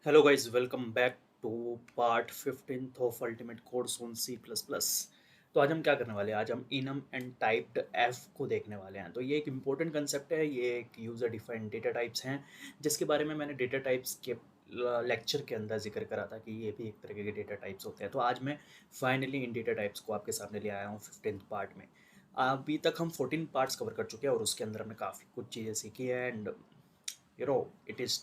Hello guys, welcome back to part 15th of ultimate course on C plus plus. तो आज हम क्या करने वाले हैं? आज हम इनम एंड टाइप्ड एफ को देखने वाले हैं। तो ये एक इम्पोर्टेंट कंसेप्ट है। ये एक यूज़र डिफाइंड डेटा टाइप्स हैं, जिसके बारे में मैंने डेटा टाइप्स के लेक्चर के अंदर जिक्र करा था कि ये भी एक तरीके के डेटा टाइप्स होते हैं। तो आज मैं फाइनली इन डेटा टाइप्स को आपके सामने ले आया हूँ 15th पार्ट में। अभी तक हम 14 पार्ट्स कवर कर चुके हैं और उसके अंदर हमने काफ़ी कुछ चीज़ें सीखी है। And it is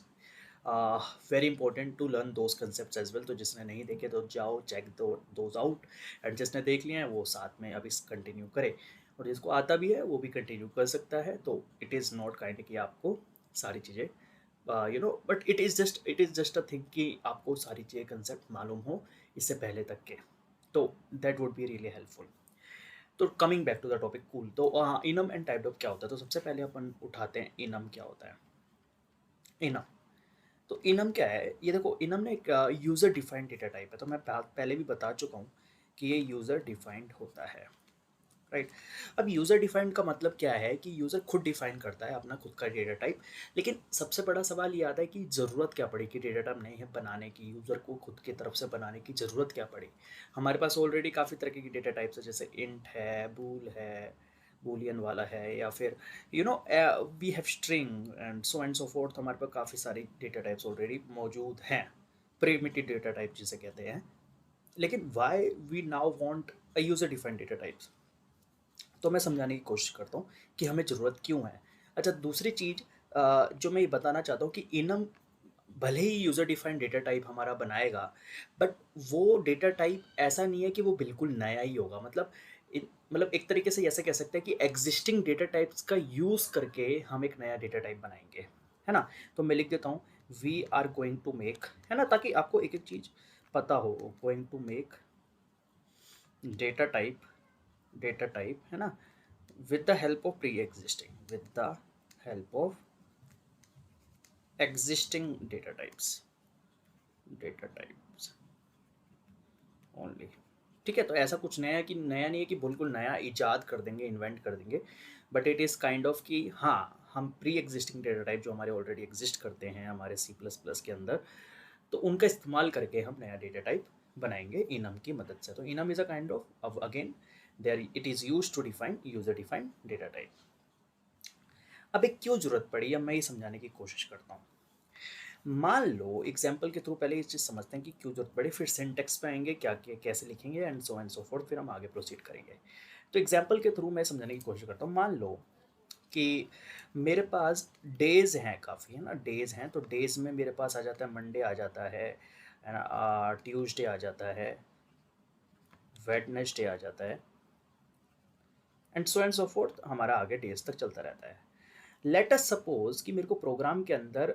very important to learn those concept as well. तो जिसने नहीं देखे तो जाओ चेक दोज आउट, एंड जिसने देख लिए हैं वो साथ में अभी कंटिन्यू करे, और जिसको आता भी है वो भी कंटिन्यू कर सकता है। तो इट इज़ नॉट काइंड कि आपको सारी चीज़ें but it is just a thing कि आपको सारी चीज़ें कंसेप्ट मालूम हो इससे पहले तक के। तो that would be really helpful. तो coming back to the topic, cool. तो इनम एंड टाइप ऑफ क्या होता है? तो सबसे पहले अपन उठाते हैं इनम क्या होता है। इनम, तो इनम क्या है? ये देखो, इनम ना एक यूज़र डिफाइंड डेटा टाइप है। तो मैं पहले भी बता चुका हूँ कि ये यूज़र डिफाइंड होता है, राइट। अब यूज़र डिफाइंड का मतलब क्या है कि यूज़र खुद डिफाइन करता है अपना खुद का डेटा टाइप। लेकिन सबसे बड़ा सवाल ये आता है कि ज़रूरत क्या पड़ी कि डेटा टाइप नहीं है बनाने की, यूज़र को खुद की तरफ से बनाने की ज़रूरत क्या पड़ी? हमारे पास ऑलरेडी काफ़ी तरह की डेटा टाइप्स है, जैसे इंट है, बूल है, बूलियन वाला है, या फिर we have string and so forth. हमारे पास काफ़ी सारी डेटा टाइप्स ऑलरेडी मौजूद हैं, प्रिमिटिव डेटा टाइप जिसे कहते हैं। लेकिन why we now want a user defined data types? तो मैं समझाने की कोशिश करता हूँ कि हमें ज़रूरत क्यों है। अच्छा, दूसरी चीज़ जो मैं ये बताना चाहता हूँ कि इनम भले ही यूज़र डिफाइंड डेटा टाइप हमारा बनाएगा, बट वो डेटा टाइप ऐसा नहीं है कि वो बिल्कुल नया ही होगा। मतलब एक तरीके से ऐसे कह सकते हैं कि एग्जिस्टिंग डेटा टाइप्स का यूज़ करके हम एक नया डेटा टाइप बनाएंगे, है ना। तो मैं लिख देता हूँ, we are going to make, है ना, ताकि आपको एक एक चीज़ पता हो। Going to make data type, data type, है ना, with the help of pre-existing, with the help of existing data types only। ठीक है, तो ऐसा कुछ नया है कि नया नहीं है कि बिल्कुल नया इजाद कर देंगे, इन्वेंट कर देंगे, but it is kind of कि हाँ, हम प्री एग्जिस्टिंग डेटा टाइप जो हमारे ऑलरेडी एग्जिस्ट करते हैं हमारे सी प्लस प्लस के अंदर, तो उनका इस्तेमाल करके हम नया डेटा टाइप बनाएंगे इनम की मदद से। तो enum is a kind of again there it is use to define user defined data type. अब एक क्यों जरूरत पड़ी, अब मैं ये समझाने की कोशिश करता हूँ। मान लो एग्जाम्पल के थ्रू पहले ये चीज़ समझते हैं कि क्यों जरूरत पड़ी, फिर सिंटेक्स पे आएंगे क्या क्या कैसे लिखेंगे एंड सो फोर्थ, फिर हम आगे प्रोसीड करेंगे। तो एग्जाम्पल के थ्रू मैं समझाने की कोशिश करता हूँ। मान लो कि मेरे पास डेज हैं काफ़ी, है ना, डेज हैं। तो डेज में मेरे पास आ जाता है मंडे, आ जाता है ना, ट्यूसडे आ जाता है, वेडनेसडे आ जाता है, एंड सो फोर्थ, हमारा आगे डेज तक चलता रहता है। लेट अस सपोज कि मेरे को प्रोग्राम के अंदर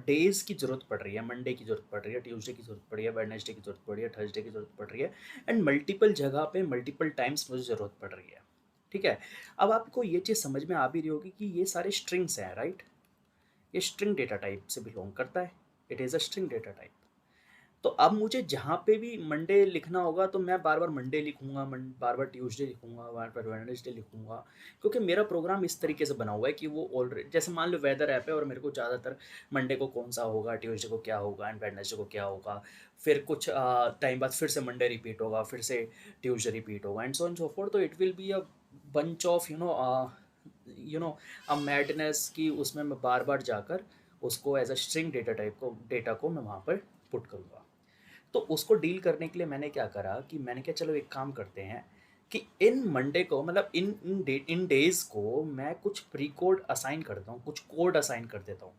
डेज की जरूरत पड़ रही है, मंडे की जरूरत पड़ रही है, ट्यूसडे की जरूरत पड़ रही है, वेडनेसडे की जरूरत पड़ रही है, थर्सडे की जरूरत पड़ रही है, एंड मल्टीपल जगह पे मल्टीपल टाइम्स मुझे जरूरत पड़ रही है। ठीक है, अब आपको ये चीज़ समझ में आ भी रही होगी कि ये सारे स्ट्रिंग्स हैं, राइट। ये स्ट्रिंग डेटा टाइप से बिलोंग करता है, it is a string data type. तो अब मुझे जहाँ पे भी मंडे लिखना होगा तो मैं बार बार मंडे लिखूंगा, बार बार ट्यूसडे लिखूंगा, बार बार वेडनेसडे लिखूंगा, क्योंकि मेरा प्रोग्राम इस तरीके से बना हुआ है कि वो ऑलरेडी, जैसे मान लो वेदर ऐप है और मेरे को ज़्यादातर मंडे को कौन सा होगा, ट्यूसडे को क्या होगा, एंड वेडनेसडे को क्या होगा, फिर कुछ टाइम बाद फिर से मंडे रिपीट होगा, फिर से ट्यूसडे रिपीट होगा, एंड सो फोर्थ। तो it will be a bunch of a madness की उसमें मैं बार बार जाकर उसको as a string data type को डेटा को मैं वहाँ पर पुट करूँगा। तो उसको डील करने के लिए मैंने क्या करा कि मैंने क्या, चलो एक काम करते हैं कि इन मंडे को, मतलब इन डेज को मैं कुछ प्री कोड असाइन करता हूँ, कुछ कोड असाइन कर देता हूँ,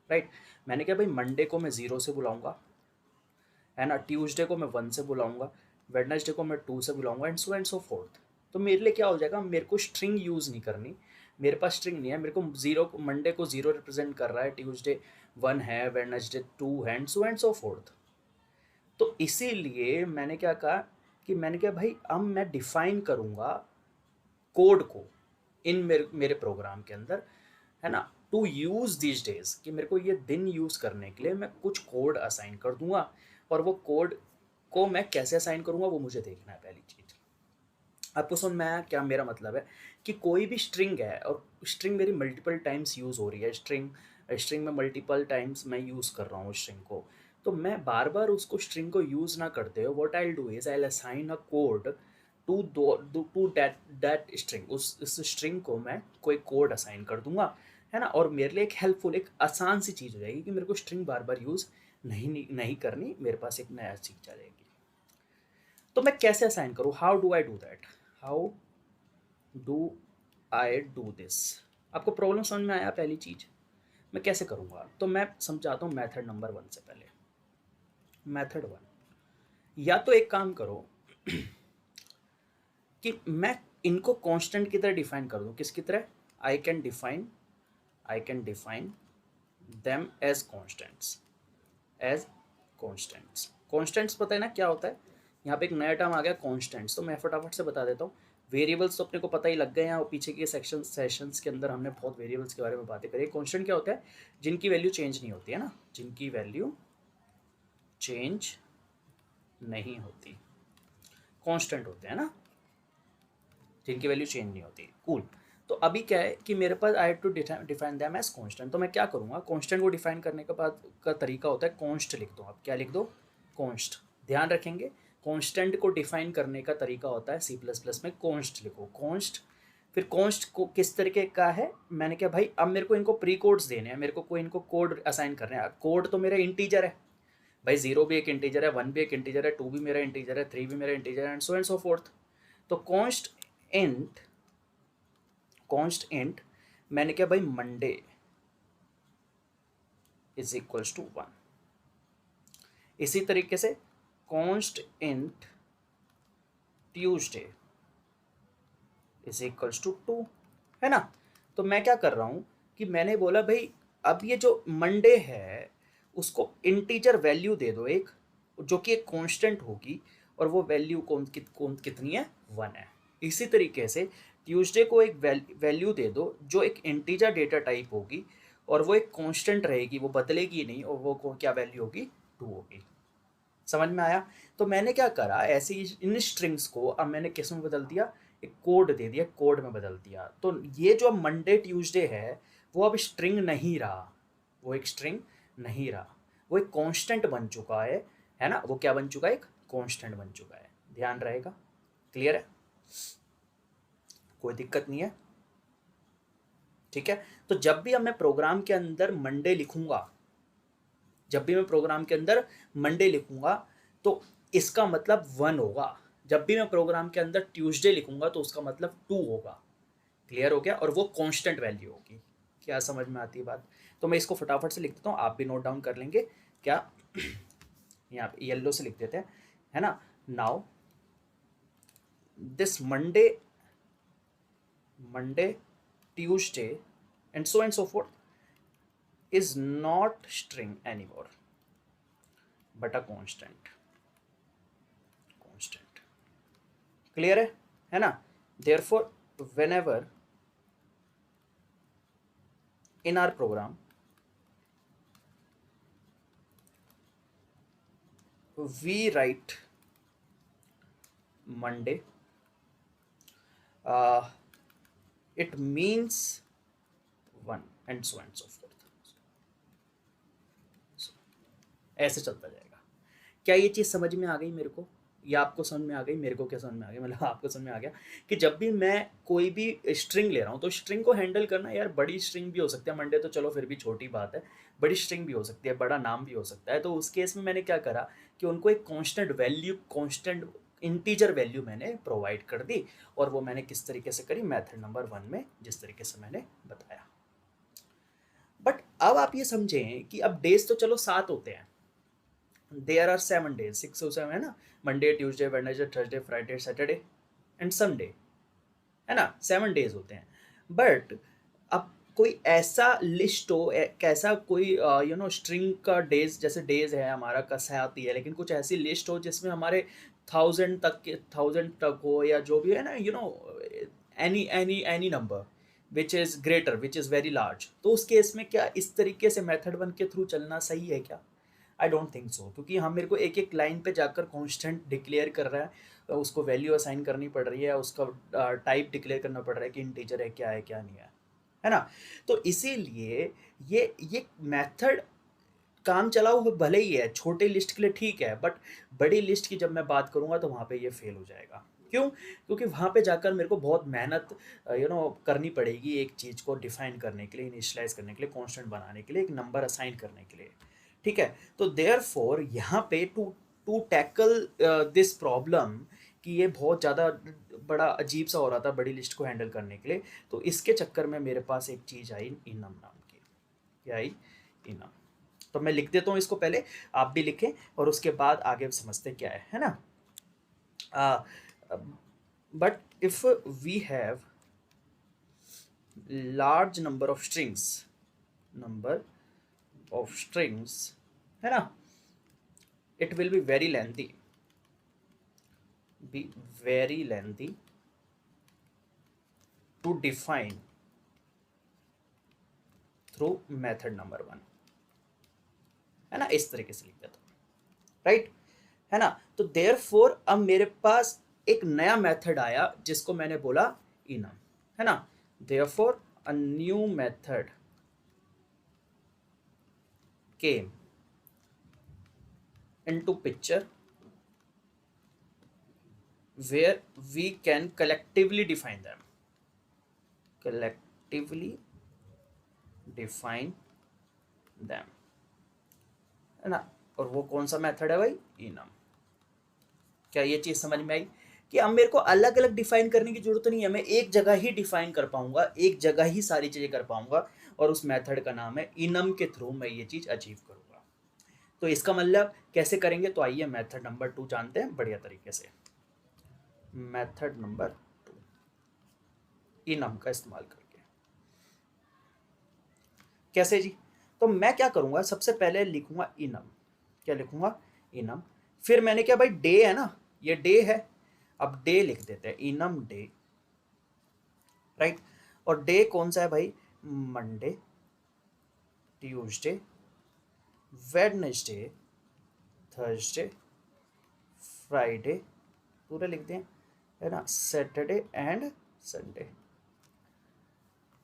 राइट। मैंने क्या भाई, मंडे को मैं 0 से बुलाऊंगा, है ना, ट्यूसडे को मैं 1 से बुलाऊंगा, वेडनेसडे को मैं 2 से बुलाऊंगा, एंड सो फोर्थ। तो मेरे लिए क्या हो जाएगा, मेरे को स्ट्रिंग यूज़ नहीं करनी, मेरे पास स्ट्रिंग नहीं है, मेरे को जीरो, मंडे को 0 रिप्रेजेंट कर रहा है, ट्यूसडे 1 है, वेडनेसडे 2 है, एंड सो फोर्थ। तो इसीलिए मैंने क्या कहा कि मैंने क्या भाई, अब मैं डिफाइन करूँगा कोड को इन मेरे प्रोग्राम के अंदर, है ना, टू यूज़ दीज डेज, कि मेरे को ये दिन यूज़ करने के लिए मैं कुछ कोड असाइन कर दूंगा, और वो कोड को मैं कैसे असाइन करूँगा वो मुझे देखना है पहली चीज़। आपको समझ में आया क्या मेरा मतलब है? कि कोई भी स्ट्रिंग है और स्ट्रिंग मेरी मल्टीपल टाइम्स यूज़ हो रही है, स्ट्रिंग स्ट्रिंग में मल्टीपल टाइम्स मैं यूज़ कर रहा हूँ स्ट्रिंग को, तो मैं बार बार उसको स्ट्रिंग को यूज़ ना करते हुए what I will do is I will assign a code to to that that string, उस स्ट्रिंग को मैं कोई कोड असाइन कर दूंगा, है ना। और मेरे लिए एक हेल्पफुल, एक आसान सी चीज़ हो जाएगी कि मेरे को स्ट्रिंग बार बार यूज़ नहीं करनी, मेरे पास एक नया चीज़ आ जाएगी। तो मैं कैसे असाइन करूँ, how do I do that, how do I do this. आपको प्रॉब्लम समझ में आया? पहली चीज़ मैं कैसे करूँगा, तो मैं समझाता हूँ मेथड नंबर 1 से पहले। मेथड 1, या तो एक काम करो कि मैं इनको कांस्टेंट की तरह डिफाइन कर दूँ। किसकी तरह? I can define them as constants, as constants. Constants पता है ना क्या होता है? यहाँ पे एक नया टर्म आ गया कांस्टेंट्स, तो मैं फटाफट से बता देता हूँ। वेरिएबल्स तो अपने को पता ही लग गए हैं, और पीछे के सेशंस के अंदर हमने बहुत वेरिएबल्स के बारे में बातें करी। कांस्टेंट क्या होता है? जिनकी वैल्यू चेंज नहीं होती है ना, जिनकी वैल्यू चेंज नहीं होती, कांस्टेंट होते हैं ना, जिनकी वैल्यू चेंज नहीं होती। कूल। तो अभी क्या है कि मेरे पास I have to define them as constant. तो मैं क्या करूँगा, कांस्टेंट को डिफाइन करने के बाद का तरीका होता है कॉन्स्ट लिख दो। आप क्या लिख दो? कॉन्स्ट। ध्यान रखेंगे, कांस्टेंट को डिफाइन करने का तरीका होता है C++ में कॉन्स्ट लिखो, कॉन्स्ट। फिर कॉन्स्ट को किस तरीके का है, मैंने क्या भाई, अब मेरे को इनको प्री कोड्स देने हैं, मेरे को कोई इनको कोड असाइन करने हैं। कोड तो मेरा इंटीजर है भाई, 0 भी एक इंटीजर है, 1 भी एक इंटीजर है, 2 भी मेरा इंटीजर है, 3 भी मेरा इंटीजर है, एंड सो फोर्थ। तो इंट कॉन्स्ट इंट मैंने क्या भाई, मंडे इज इक्वल्स टू 1। इसी तरीके से const int Tuesday is equals to 2, है ना। तो मैं क्या कर रहा हूं कि मैंने बोला भाई अब ये जो मंडे है उसको इंटीजर वैल्यू दे दो एक, जो कि एक कांस्टेंट होगी, और वो वैल्यू कितनी है? 1 है। इसी तरीके से ट्यूसडे को एक वैल्यू दे दो जो एक इंटीजर डेटा टाइप होगी, और वो एक कांस्टेंट रहेगी, वो बदलेगी नहीं, और वो क्या वैल्यू होगी? 2 होगी। समझ में आया? तो मैंने क्या करा, ऐसे ही इन स्ट्रिंग्स को अब मैंने किस में बदल दिया? एक कोड दे दिया, कोड में बदल दिया। तो ये जो मंडे ट्यूसडे है वो अब स्ट्रिंग नहीं रहा, वो एक स्ट्रिंग नहीं रहा, वो एक कांस्टेंट बन चुका है ना। वो क्या बन चुका है? एक कांस्टेंट बन चुका है। ध्यान रहेगा? क्लियर है? कोई दिक्कत नहीं है? ठीक है। तो जब भी अब मैं प्रोग्राम के अंदर मंडे लिखूंगा, जब भी मैं प्रोग्राम के अंदर मंडे लिखूंगा तो इसका मतलब 1 होगा। जब भी मैं प्रोग्राम के अंदर ट्यूसडे लिखूंगा तो उसका मतलब 2 होगा। क्लियर हो गया? और वो कांस्टेंट वैल्यू होगी। क्या समझ में आती है बात? तो मैं इसको फटाफट से लिख देता हूँ, आप भी नोट डाउन कर लेंगे क्या। यहाँ पे येलो से लिख देते हैं, है ना। Now this Monday Tuesday and so fourth is not string anymore but a constant। Clear है ना। therefore whenever in our program we write Monday, it means 1 and so forth। ऐसे चलता जाएगा। क्या ये चीज़ समझ में आ गई मेरे को, या आपको समझ में आ गई? मेरे को क्या समझ में आ गई, मतलब आपको समझ में आ गया कि जब भी मैं कोई भी स्ट्रिंग ले रहा हूँ तो स्ट्रिंग को हैंडल करना, यार बड़ी स्ट्रिंग भी हो सकती है, मंडे तो चलो फिर भी छोटी बात है, बड़ी स्ट्रिंग भी हो सकती है, बड़ा नाम भी हो सकता है। तो उस केस में मैंने क्या करा कि उनको एक constant value, constant integer value मैंने प्रोवाइड कर दी, और वो मैंने किस तरीके से करी? मेथड नंबर 1 में जिस तरीके से मैंने बताया। बट अब आप ये समझें कि अब डेज तो चलो 7 होते हैं, देयर आर 7 days, 6 और 7 है ना, Monday Tuesday Wednesday Thursday Friday Saturday and Sunday, है ना, 7 days होते हैं। बट अब कोई ऐसा लिस्ट हो, कैसा कोई स्ट्रिंग का डेज, जैसे डेज है हमारा कैसा आती है, लेकिन कुछ ऐसी लिस्ट हो जिसमें हमारे 1000 तक हो, या जो भी है ना, any number which is greater, which is very large. तो उस केस में क्या इस तरीके से मेथड 1 के थ्रू चलना सही है क्या? आई डोंट थिंक सो, क्योंकि हम मेरे को एक एक लाइन पे जाकर कांस्टेंट डिक्लेयर कर रहा है, उसको वैल्यू असाइन करनी पड़ रही है, उसका टाइप डिक्लेयर करना पड़ रहा है कि इंटीजर है क्या नहीं है। है ना? तो इसीलिए ये मेथड काम चलाऊ भले ही है, छोटे लिस्ट के लिए ठीक है, बट बड़ी लिस्ट की जब मैं बात करूँगा तो वहाँ पे ये फेल हो जाएगा। क्यों? क्योंकि वहाँ पे जाकर मेरे को बहुत मेहनत करनी पड़ेगी एक चीज़ को डिफाइन करने के लिए, इनिशियलाइज़ करने के लिए, कांस्टेंट बनाने के लिए, एक नंबर असाइन करने के लिए। ठीक है? तो देयरफॉर यहाँ पे to to tackle this problem कि ये बहुत ज़्यादा बड़ा अजीब सा हो रहा था बड़ी लिस्ट को हैंडल करने के लिए, तो इसके चक्कर में मेरे पास एक चीज़ आई इनम नाम की। क्या आई? इनम। तो मैं लिख देता हूँ इसको पहले, आप भी लिखें और उसके बाद आगे समझते क्या है ना? But if we have large number of strings, है ना, it will be very lengthy to define through method number 1, है ना? इस तरीके से लिख देता हूँ, राइट, है ना? तो देयरफॉर अब मेरे पास एक नया मेथड आया जिसको मैंने बोला इनम, है ना? Therefore a new method came into picture where we can collectively define them, collectively define them, है ना? और वो कौन सा मेथड है भाई? इनम। क्या ये चीज़ समझ में आई कि अब मेरे को अलग अलग डिफाइन करने की जरूरत नहीं है, मैं एक जगह ही डिफाइन कर पाऊंगा, एक जगह ही सारी चीज़ें कर पाऊंगा, और उस मेथड का नाम है इनम के थ्रू मैं ये चीज़ अचीव करूंगा। तो इसका मतलब कैसे करेंगे? तो आइए मेथड नंबर 2 जानते हैं बढ़िया तरीके से। मेथड नंबर 2 इनम का इस्तेमाल करके कैसे जी? तो मैं क्या करूंगा, सबसे पहले लिखूंगा इनम। क्या लिखूंगा? इनम। फिर मैंने क्या भाई, डे है ना, ये डे है, अब डे लिख देते हैं, इनम डे, राइट? और डे कौन सा है भाई? Monday, Tuesday, Wednesday, Thursday, Friday, पूरे लिख दें, है ना, सैटरडे एंड संडे।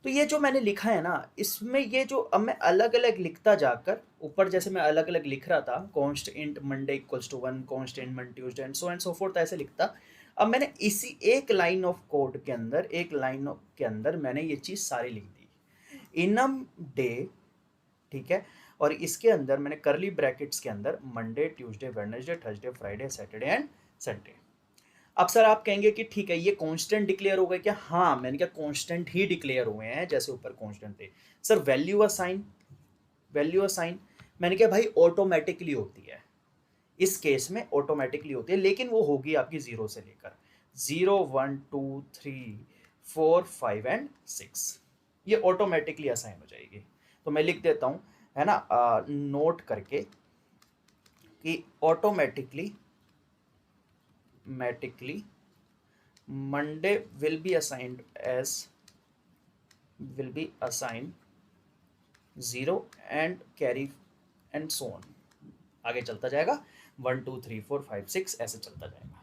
तो ये जो मैंने लिखा है ना, इसमें ये जो अब मैं अलग अलग लिखता जाकर, ऊपर जैसे मैं अलग अलग लिख रहा था, const int Monday equals to 1, const int Monday Tuesday and so forth, ऐसे लिखता। अब मैंने इसी एक लाइन ऑफ कोड के अंदर, एक लाइन के अंदर मैंने ये चीज़ सारी लिख दी, इनम डे, ठीक है, और इसके अंदर मैंने करली ब्रैकेट्स के अंदर Monday, Tuesday, Wednesday, Thursday, Friday, Saturday and Sunday. अब सर आप कहेंगे कि ठीक है, ये कांस्टेंट डिक्लेयर हो गए क्या? हाँ, मैंने क्या कांस्टेंट ही डिक्लेयर हुए हैं, जैसे ऊपर कांस्टेंट थे। सर वैल्यू असाइन मैंने क्या भाई, ऑटोमेटिकली होती है, इस केस में ऑटोमेटिकली होती है, लेकिन वो होगी आपकी 0 से लेकर 0, 1, 2, 3, 4, 5 एंड 6, ये ऑटोमेटिकली असाइन हो जाएगी। तो मैं लिख देता हूँ, है ना, नोट करके कि automatically Monday will be assigned 0 and carry and so on, आगे चलता जाएगा 1, 2, 3, 4, 5, 6 ऐसे चलता जाएगा।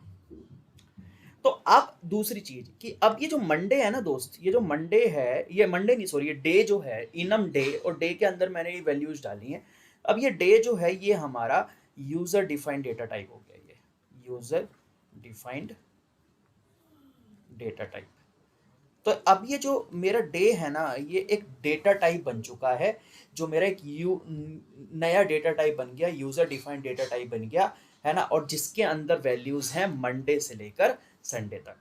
तो अब दूसरी चीज कि अब ये जो मंडे है ना दोस्त, ये जो मंडे है, ये मंडे नहीं सॉरी, ये डे जो है, इनम डे, और डे के अंदर मैंने ये वैल्यूज डाली हैं। अब ये डे जो है, ये हमारा यूजर डिफाइंड डेटा टाइप हो गया, ये यूजर डिफाइंड डेटा टाइप। तो अब ये जो मेरा डे है ना, ये एक डेटा टाइप बन चुका है, जो मेरा एक नया डेटा टाइप बन गया, यूजर डिफाइंड डेटा टाइप बन गया, है ना, और जिसके अंदर वैल्यूज हैं मंडे से लेकर संडे तक।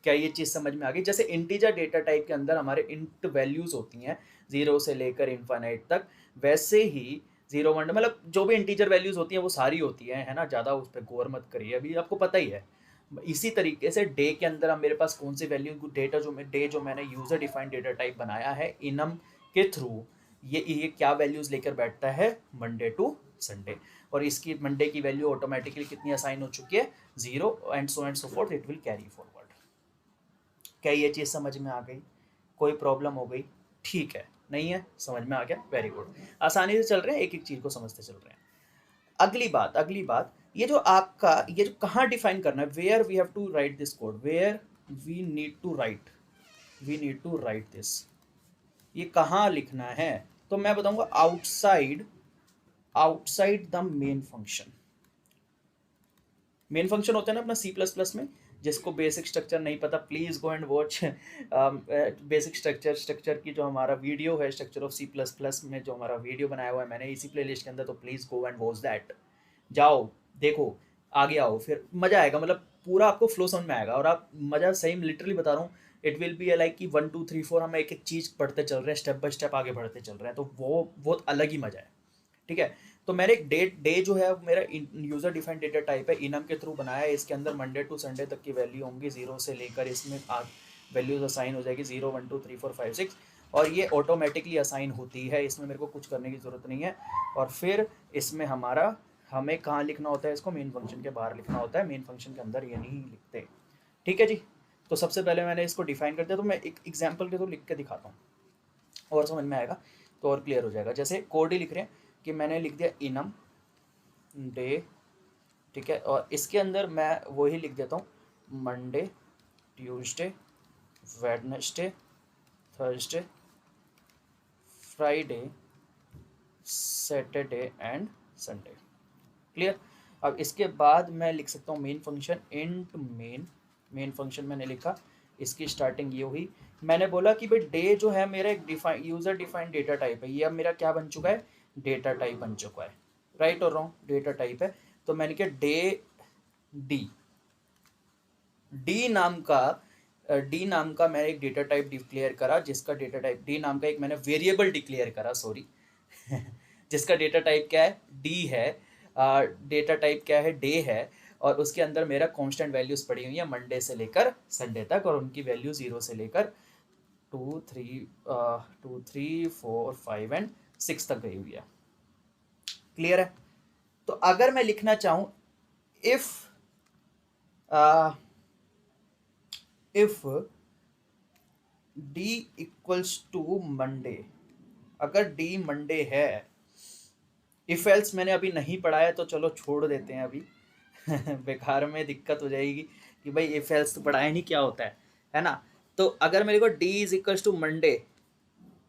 क्या ये चीज़ समझ में आ गई? जैसे इंटीजर डेटा टाइप के अंदर हमारे इंट वैल्यूज होती हैं 0 से लेकर इनफाइनाइट तक, वैसे ही 0, 1 मतलब जो भी इंटीजर वैल्यूज होती हैं वो सारी होती हैं, है ना, ज़्यादा उस पर गौर मत करिए, अभी आपको पता ही है। इसी तरीके से डे के अंदर अब मेरे पास कौन सी वैल्यू, डेटा जो मैंने यूजर डिफाइंड डेटा टाइप बनाया है इनम के थ्रू, ये क्या वैल्यूज लेकर बैठता है? मंडे टू संडे, और इसकी मंडे की वैल्यू ऑटोमेटिकली कितनी असाइन हो चुकी है? 0 and so fourth, it will carry forward. क्या ये चीज़ समझ में आ गई? कोई प्रॉब्लम हो गई? ठीक है, नहीं है, समझ में आ गया, वेरी गुड, आसानी से चल रहे हैं, एक एक चीज़ को समझते चल रहे हैं। अगली बात, ये जो आपका, ये जो कहाँ डिफाइन करना है, where we have to write this code, where we need to write this, ये कहाँ लिखना है, तो मैं बताऊंगा outside outside the main function. Main function होता है ना अपना सी प्लस प्लस में, जिसको बेसिक स्ट्रक्चर नहीं पता please go and watch basic structure की जो हमारा वीडियो है, structure of C plus plus में जो हमारा वीडियो बनाया हुआ है मैंने इसी प्लेलिस्ट के अंदर, तो please go and watch that. जाओ देखो, आगे आओ, फिर मज़ा आएगा, मतलब पूरा आपको फ्लो समझ में आएगा। और आप मज़ा सही में लिटरली बता रहा हूँ, इट विल बी लाइक कि 1 2 3 4 हम एक एक चीज़ पढ़ते चल रहे हैं, स्टेप बाय स्टेप आगे बढ़ते चल रहे हैं, तो वो बहुत अलग ही मज़ा है। ठीक है, तो मैंने एक डे जो है मेरा यूजर डिफाइंड डेटा टाइप है, इनम के थ्रू बनाया है। इसके अंदर मंडे टू संडे तक की वैल्यू होंगी, जीरो से लेकर इसमें वैल्यूज असाइन हो जाएगी 0 1 2 3 4 5 6, और ये ऑटोमेटिकली असाइन होती है, इसमें मेरे को कुछ करने की ज़रूरत नहीं है। और फिर इसमें हमें कहाँ लिखना होता है, इसको मेन फंक्शन के बाहर लिखना होता है, मेन फंक्शन के अंदर ये नहीं लिखते। ठीक है जी, तो सबसे पहले मैंने इसको डिफाइन कर दिया, तो मैं एक एग्जाम्पल के थ्रू लिख के दिखाता हूँ और समझ में आएगा, तो और क्लियर हो जाएगा। जैसे कोड ही लिख रहे हैं कि मैंने लिख दिया इनम डे, ठीक है, और इसके अंदर मैं वही लिख देता हूँ Monday Tuesday Wednesday Thursday Friday Saturday and Sunday. Clear. अब इसके बाद मैं लिख सकता हूँ main function int main function मैंने लिखा, इसकी स्टार्टिंग ये हुई। मैंने बोला कि भाई डे जो है मेरा एक यूजर डिफाइंड डेटा टाइप है, ये अब मेरा क्या बन चुका है, डेटा टाइप बन चुका है। राइट और रॉन्ग, डेटा टाइप है। तो मैंने क्या डे डी डी नाम का मैंने एक डेटा टाइप डिक्लेयर करा, जिसका डेटा टाइप डी नाम का एक मैंने वेरिएबल डिक्लेयर करा, सॉरी जिसका डेटा टाइप क्या है, डी है। डेटा टाइप क्या है, डे है, और उसके अंदर मेरा कांस्टेंट वैल्यूज पड़ी हुई है मंडे से लेकर संडे तक, और उनकी वैल्यू 0 से लेकर 2 3 4 5 एंड 6 तक गई हुई है। क्लियर है। तो अगर मैं लिखना चाहूं if D equals to Monday, अगर डी मंडे है, इफ एल्स मैंने अभी नहीं पढ़ा है तो चलो छोड़ देते हैं अभी बेकार में दिक्कत हो जाएगी कि भाई इफ एल्स तो पढ़ाया नहीं क्या होता है ना। तो अगर मेरे को D is equals to Monday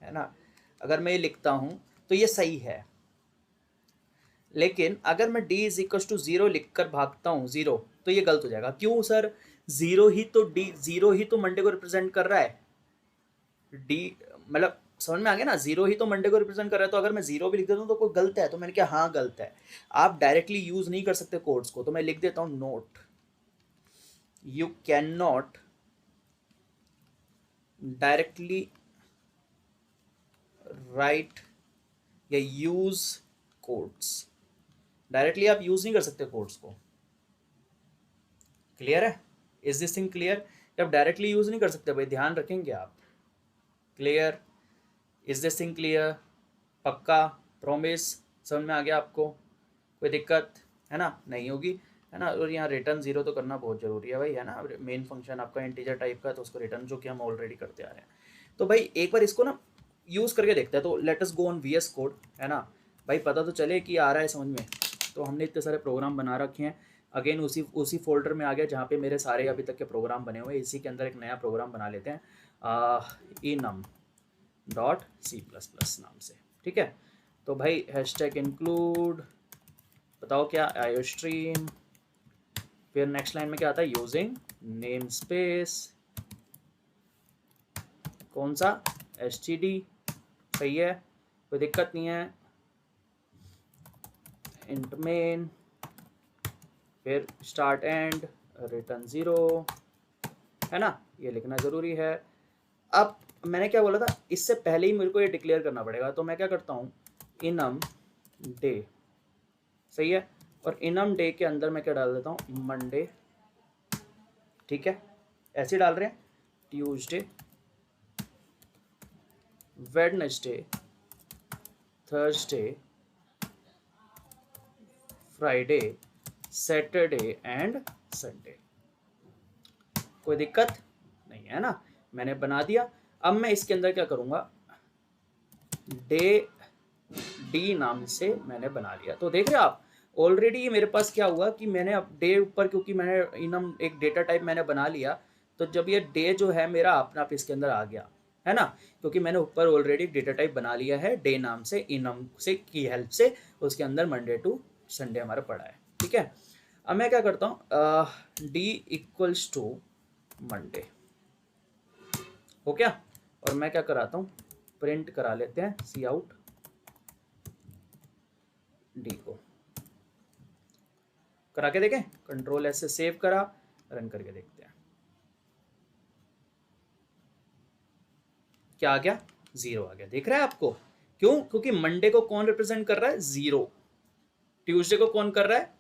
है ना, अगर मैं ये लिखता हूं तो ये सही है। लेकिन अगर मैं डी इज इक्वल्स टू 0 लिखकर भागता हूँ 0, तो ये गलत हो जाएगा। क्यों सर, 0 ही तो मंडे को रिप्रेजेंट कर रहा है। डी मतलब समझ में आ गया ना, 0 ही तो मंडे को रिप्रेजेंट कर रहा है, तो अगर मैं 0 भी लिख देता हूँ तो कोई गलत है, तो मैंने क्या, हाँ गलत है। आप डायरेक्टली यूज नहीं कर सकते कोड्स को, तो मैं लिख देता हूँ note, you can not directly right या यूज कोड्स। डायरेक्टली आप यूज नहीं कर सकते कोड्स को। क्लियर है, इज दिस थिंग क्लियर। आप डायरेक्टली यूज नहीं कर सकते भाई, ध्यान रखेंगे आप। Clear, is this thing clear, पक्का, प्रॉमिस, समझ में आ गया आपको, कोई दिक्कत है ना, नहीं होगी है ना। और यहाँ रिटर्न 0 तो करना बहुत ज़रूरी है भाई, है ना। मेन फंक्शन आपका इंटीजर टाइप का है, तो उसको रिटर्न, जो कि हम ऑलरेडी करते आ रहे हैं। तो भाई एक बार इसको ना यूज़ करके देखते हैं। तो let us go on VS code, है ना भाई, पता तो चले कि आ रहा है समझ में। तो हमने इतने सारे प्रोग्राम बना रखे हैं, अगेन उसी फोल्डर में आ गया जहाँ पे मेरे सारे अभी तक के प्रोग्राम बने हुए हैं। इसी के अंदर एक नया प्रोग्राम बना लेते हैं enum.c++ नाम से। ठीक है, तो भाई हैशटैग इंक्लूड, बताओ क्या, आयो स्ट्रीम, फिर नेक्स्ट लाइन में क्या आता है, यूजिंग नेम स्पेस, कौन सा, std, सही है, कोई दिक्कत नहीं है, इंट मेन, फिर स्टार्ट एंड, रिटर्न 0, है ना, ये लिखना ज़रूरी है। अब मैंने क्या बोला था, इससे पहले ही मेरे को ये डिक्लेयर करना पड़ेगा, तो मैं क्या करता हूँ, इनम डे, सही है, और इनम डे के अंदर मैं क्या डाल देता हूँ, मंडे, ठीक है, ऐसे डाल रहे हैं, Tuesday Wednesday Thursday Friday Saturday and Sunday, कोई दिक्कत नहीं है ना, मैंने बना दिया। अब मैं इसके अंदर क्या करूँगा, डी नाम से मैंने बना लिया। तो देख रहे हो आप, ऑलरेडी मेरे पास क्या हुआ कि मैंने अब डे ऊपर, क्योंकि मैंने इनम एक डेटा टाइप मैंने बना लिया, तो जब ये डे जो है मेरा अपने आप इसके अंदर आ गया, है ना, क्योंकि मैंने ऊपर ऑलरेडी डेटा टाइप बना लिया है डे नाम से, इनम से की हेल्प से, उसके अंदर मंडे टू संडे हमारा पड़ा है, ठीक है। अब मैं क्या करता हूँ, डी इक्वल्स टू मंडे, हो क्या, और मैं क्या कराता हूँ, प्रिंट करा लेते हैं सी आउट डी को, करा के देखें, कंट्रोल एस से सेव करा, रन करके देखते हैं क्या आ गया, 0 आ गया, देख रहा है आपको, क्यों, क्योंकि मंडे को कौन रिप्रेजेंट कर रहा है, 0, ट्यूसडे को कौन कर रहा है।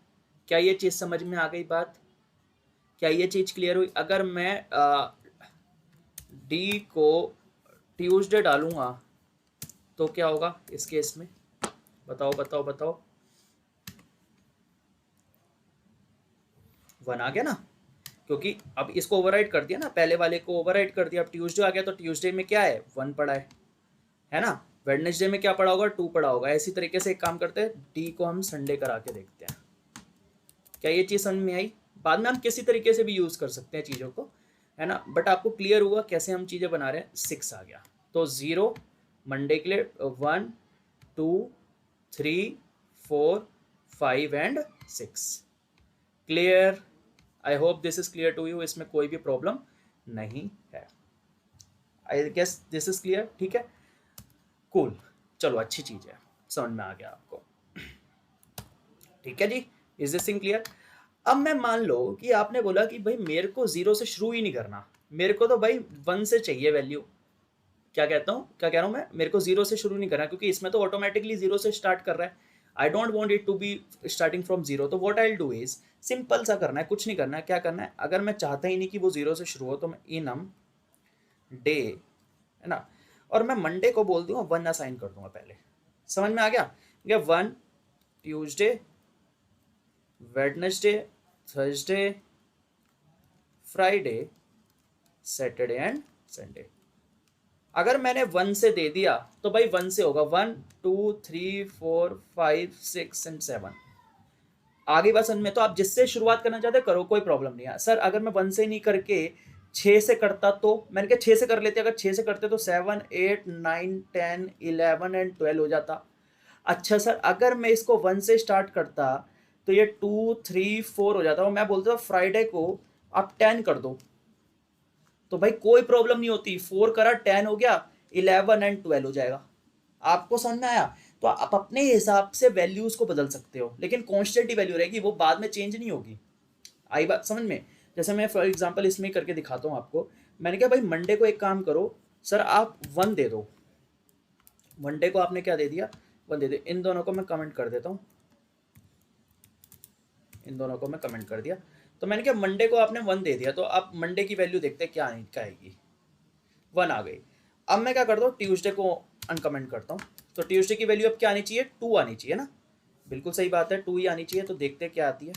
क्या ये चीज समझ में आ गई बात, क्या ये चीज क्लियर हुई। अगर मैं डी को ट्यूसडे डालूंगा तो क्या होगा इस केस में, बताओ बताओ बताओ, 1 आ गया ना, क्योंकि अब इसको ओवरराइड कर दिया ना, पहले वाले को ओवरराइड कर दिया, अब ट्यूसडे आ गया तो ट्यूसडे में क्या है, 1 पड़ा है ना, वेडनेसडे में क्या पड़ा होगा, 2 पड़ा होगा। इसी तरीके से एक काम करते हैं, डी को हम संडे करा के देखते हैं, क्या ये चीज़ समझ में आई। बाद में हम किसी तरीके से भी यूज़ कर सकते हैं चीज़ों को, है ना, बट आपको क्लियर हुआ कैसे हम चीज़ें बना रहे हैं। 6 आ गया तो 0 मंडे के लिए, 1 2 3 4 5 and 6, clear. I hope this is clear to you, इसमें कोई भी प्रॉब्लम नहीं है, I guess this is clear, ठीक है, कूल, चलो अच्छी चीज़ है, समझ में आ गया आपको, ठीक है जी, इज दिस थिंग क्लियर। अब मैं मान लो कि आपने बोला कि भाई मेरे को 0 से शुरू ही नहीं करना, मेरे को तो भाई 1 से चाहिए वैल्यू, क्या कहता हूँ, क्या कह रहा हूँ मैं, मेरे को 0 से शुरू नहीं करना, क्योंकि इसमें तो ऑटोमेटिकली 0 से स्टार्ट कर रहा है, I don't want it to be starting from 0। तो what I do is, simple सा करना है, कुछ नहीं करना है, क्या करना है, अगर मैं चाहता ही नहीं कि वो 0 से शुरू हो तो मैं इनम डे, है ना, और मैं मंडे को बोल दूंगा 1 असाइन कर दूंगा पहले, समझ में आ गया, 1 Tuesday, Wednesday, Thursday, Friday, Saturday and Sunday. अगर मैंने 1 से दे दिया तो भाई 1 से होगा 1 2 3 4 5 6 एंड 7, आगे बस में, तो आप जिससे शुरुआत करना चाहते करो, कोई प्रॉब्लम नहीं है। सर अगर मैं 1 से नहीं करके 6 से करता तो मैंने कहा 6 से कर लेते, अगर 6 से करते तो 7 8 9 10 11 एंड 12 हो जाता। अच्छा सर अगर मैं इसको 1 से स्टार्ट करता तो ये 2 3 4 हो जाता, और मैं बोलता था फ्राइडे को आप 10 कर दो, तो भाई कोई प्रॉब्लम नहीं होती, 4 करा 10 हो गया, 11 एंड 12 हो जाएगा। आपको समझ में आया, तो आप अपने हिसाब से वैल्यूज को बदल सकते हो, लेकिन कॉन्स्टेंट ही वैल्यू रहेगी, वो बाद में चेंज नहीं होगी। आई बात समझ में, जैसे मैं फॉर एग्जांपल इसमें करके दिखाता हूँ आपको, मैंने कहा भाई मंडे को एक काम करो सर, आप 1 दे दो, मंडे को आपने क्या दे दिया, 1 दे दे, इन दोनों को मैं कमेंट कर देता हूँ, इन दोनों को मैं कमेंट कर दिया, तो मैंने कहा मंडे को आपने 1 दे दिया, तो आप मंडे की वैल्यू देखते हैं क्या आएगी, 1 आ गई। अब मैं क्या करता हूँ, ट्यूसडे को अनकमेंट करता हूँ, तो ट्यूसडे की वैल्यू अब क्या आनी चाहिए, 2 आनी चाहिए ना, बिल्कुल सही बात है, 2 ही आनी चाहिए, तो देखते हैं क्या आती है,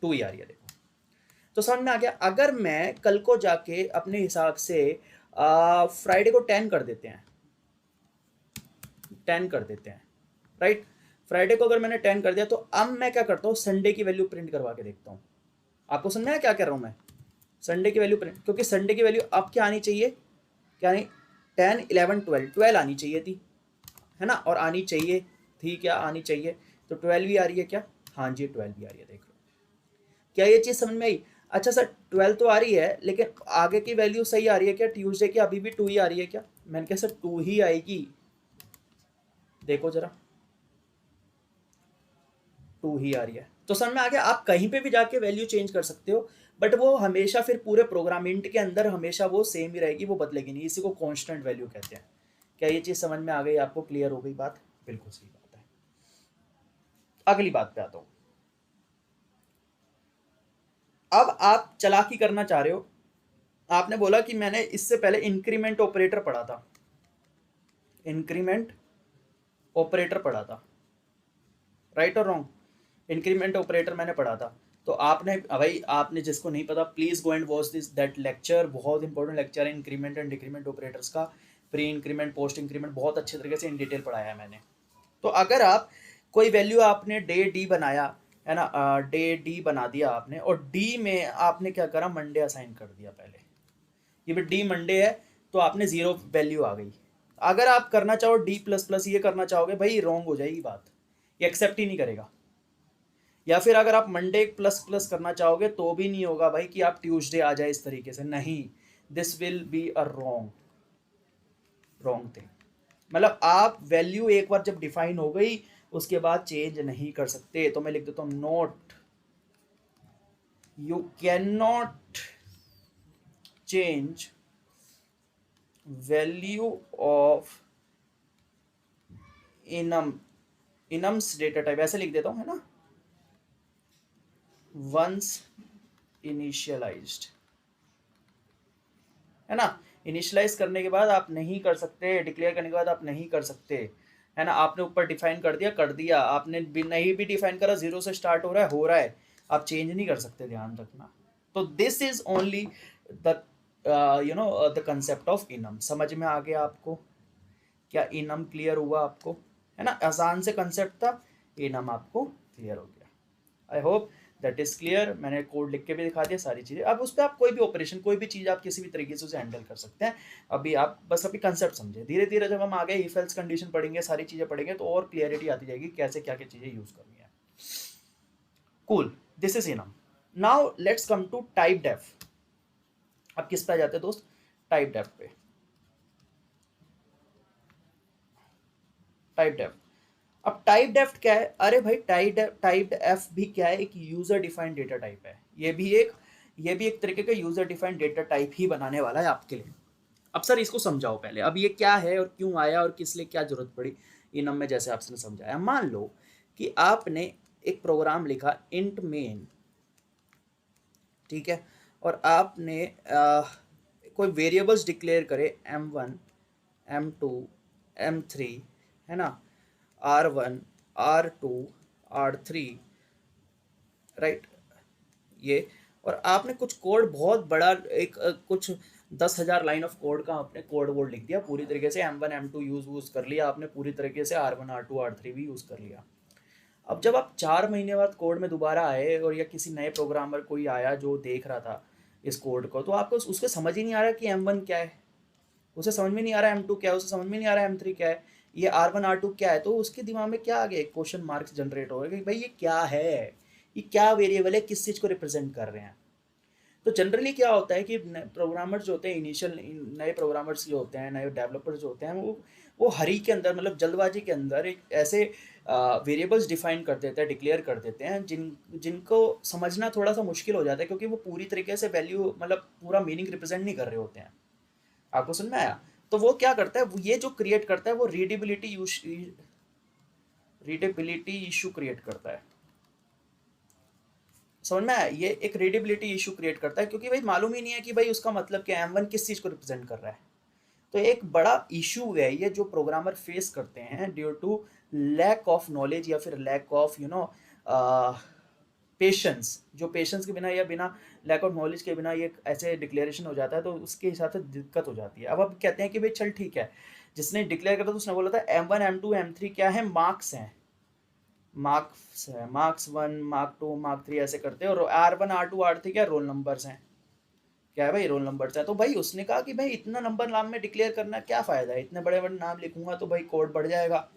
2 ही आ रही है, देखो तो समझ में आ गया। अगर मैं कल को जाके अपने हिसाब से फ्राइडे को 10 कर देते हैं, 10 कर देते हैं, राइट, फ्राइडे को अगर मैंने 10 कर दिया, तो अब मैं क्या करता हूँ, संडे की वैल्यू प्रिंट करवा के देखता हूँ। आपको समझ में आया क्या कर रहा हूँ मैं, संडे की वैल्यू प्रिंट, क्योंकि संडे की वैल्यू अब क्या आनी चाहिए, क्या नहीं, 10 11 12 12 आनी चाहिए थी, है ना, और आनी चाहिए थी, क्या आनी चाहिए, तो 12 भी आ रही है क्या, हाँ जी 12 भी आ रही है, देख लो, क्या ये चीज़ समझ में आई। अच्छा सर 12 तो आ रही है, लेकिन आगे की वैल्यू सही आ रही है क्या, ट्यूसडे की अभी भी 2 ही आ रही है क्या, मैंने कहा सर 2 ही आएगी, देखो जरा 2 ही आ रही है, तो समझ में आ गया। आप कहीं पे भी जाके वैल्यू चेंज कर सकते हो, बट वो हमेशा फिर पूरे प्रोग्राम इंट के अंदर हमेशा वो सेम ही रहेगी, वो बदलेगी नहीं, इसी को कांस्टेंट वैल्यू कहते हैं। क्या ये चीज़ समझ में आ गई आपको, क्लियर हो गई बात, बिल्कुल सही बात है। अगली बात पे आता हूँ, अब आप चालाकी करना चाह रहे हो, आपने बोला कि मैंने इससे पहले इंक्रीमेंट ऑपरेटर पढ़ा था, इंक्रीमेंट ऑपरेटर पढ़ा था, राइट और रॉन्ग, इंक्रीमेंट ऑपरेटर मैंने पढ़ा था, तो आपने भाई, आपने जिसको नहीं पता please go and watch this that lecture, बहुत इंपॉर्टेंट लेक्चर है इंक्रीमेंट एंड डिक्रीमेंट ऑपरेटर्स का, प्री इंक्रीमेंट पोस्ट इंक्रीमेंट बहुत अच्छे तरीके से इन डिटेल पढ़ाया है मैंने। तो अगर आप कोई वैल्यू आपने डे डी बनाया, है ना, डे डी बना दिया आपने, और डी में आपने क्या करा, मंडे असाइन कर दिया पहले, ये भी डी मंडे है तो आपने जीरो वैल्यू आ गई। अगर आप करना चाहो डी प्लस प्लस ये करना चाहोगे भाई रॉन्ग हो जाएगी बात, ये एक्सेप्ट ही नहीं करेगा। या फिर अगर आप मंडे प्लस प्लस करना चाहोगे तो भी नहीं होगा भाई कि आप ट्यूसडे आ जाए इस तरीके से, नहीं, this will be a wrong wrong thing. मतलब आप वैल्यू एक बार जब डिफाइन हो गई उसके बाद चेंज नहीं कर सकते। तो मैं लिख देता हूं note, you can not change value of enum, enums data type ऐसे लिख देता हूं, है ना, वंस इनिशियलाइज्ड, है ना। इनिशियलाइज करने के बाद आप नहीं कर सकते, डिक्लेयर करने के बाद आप नहीं कर सकते, है ना। आपने ऊपर डिफाइन कर दिया, आपने भी नहीं भी डिफाइन करा, जीरो से स्टार्ट हो रहा है, आप चेंज नहीं कर सकते, ध्यान रखना। तो this is only the the concept of enum. समझ में आ गया आपको? क्या इनम क्लियर हुआ आपको? है ना, आसान से कंसेप्ट था, इनम आपको क्लियर हो गया। I hope that is clear. मैंने कोड लिख के भी दिखा दिया सारी चीज़ें। अब उस पर आप कोई भी ऑपरेशन, कोई भी चीज़ आप किसी भी तरीके से उसे हैंडल कर सकते हैं। अभी आप बस अभी कंसेप्ट समझे, धीरे धीरे जब हम आगे इफ एल्स कंडीशन पढ़ेंगे, सारी चीज़ें पढ़ेंगे तो और क्लियरिटी आती जाएगी कैसे क्या क्या चीज़ें यूज़ करनी है। Cool, this is enum. Now let's come to typedef. अब किस पे आ जाते हैं दोस्त? टाइप डेफ पे। Typedef. अब टाइप डेफ क्या है? अरे भाई टाइप एफ भी क्या है? एक यूजर डिफाइंड डेटा टाइप है। ये भी एक तरीके का यूजर डिफाइंड डेटा टाइप ही बनाने वाला है आपके लिए। अब सर इसको समझाओ पहले, अब ये क्या है और क्यों आया और किस लिए क्या जरूरत पड़ी इनम में, जैसे आपने समझाया। मान लो कि आपने एक प्रोग्राम लिखा इंट मेन, ठीक है, और आपने कोई वेरिएबल्स डिक्लेयर करे m1 m2 m3, है ना, r1 r2 r3, राइट, ये, और आपने कुछ कोड बहुत बड़ा एक कुछ 10,000 लाइन ऑफ कोड का आपने कोड वोड लिख दिया पूरी तरीके से, m1 m2 यूज़ कर लिया आपने पूरी तरीके से, r1 r2 r3 भी यूज़ कर लिया। अब जब आप 4 महीने बाद कोड में दोबारा आए और या किसी नए प्रोग्रामर कोई आया जो देख रहा था इस कोड को, तो आपको उसके समझ ही नहीं आ रहा कि M1 क्या है, उसे समझ में नहीं आ रहा M2 क्या है, उसे समझ में नहीं आ रहा M3 क्या है, ये R1 R2 क्या है। तो उसके दिमाग में क्या आ गया? क्वेश्चन मार्क्स जनरेट हो गए कि भाई ये क्या है, ये क्या वेरिएबल है, किस चीज़ को रिप्रेजेंट कर रहे हैं। तो जनरली क्या होता है कि प्रोग्रामर्स जो होते हैं, इनिशियल नए प्रोग्रामर्स जो होते हैं, नए डेवलपर्स जो होते हैं, वो हरी के अंदर, मतलब जल्दबाजी के अंदर एक ऐसे वेरिएबल्स डिफाइन कर देते हैं, डिक्लेयर कर देते हैं जिनको समझना थोड़ा सा मुश्किल हो जाता है, क्योंकि वो पूरी तरीके से वैल्यू, मतलब पूरा मीनिंग रिप्रेजेंट नहीं कर रहे होते हैं। आपको समझ में आया? तो वो क्या करता है, ये जो क्रिएट करता है वो रीडेबिलिटी इशू क्रिएट करता है। समझ में आया? ये एक रीडेबिलिटी इशू क्रिएट करता है, क्योंकि भाई मालूम ही नहीं है कि भाई उसका मतलब क्या, M1 किस चीज़ को रिप्रेजेंट कर रहा है। तो एक बड़ा इशू है ये जो प्रोग्रामर फेस करते हैं due to lack of knowledge या फिर लैक ऑफ पेशेंस। जो पेशेंस के बिना या बिना लैक ऑफ नॉलेज के बिना ये ऐसे डिक्लेरेशन हो जाता है, तो उसके हिसाब से दिक्कत हो जाती है। अब कहते हैं कि भाई चल ठीक है, जिसने डिक्लेयर करा था उसने बोला था M1 M2 M3 क्या है, मार्क्स हैं, मार्क्स है, मार्क्स 1 मार्क 2 मार्क 3 ऐसे करते हैं, और R1 R2 R3 क्या, रोल नंबर्स हैं, क्या है भाई, रोल नंबर्स हैं। तो भाई उसने कहा कि भाई इतना नंबर नाम में डिक्लेयर करना क्या फ़ायदा है, इतने बड़े बड़े नाम लिखूंगा तो भाई कोड बढ़ जाएगा।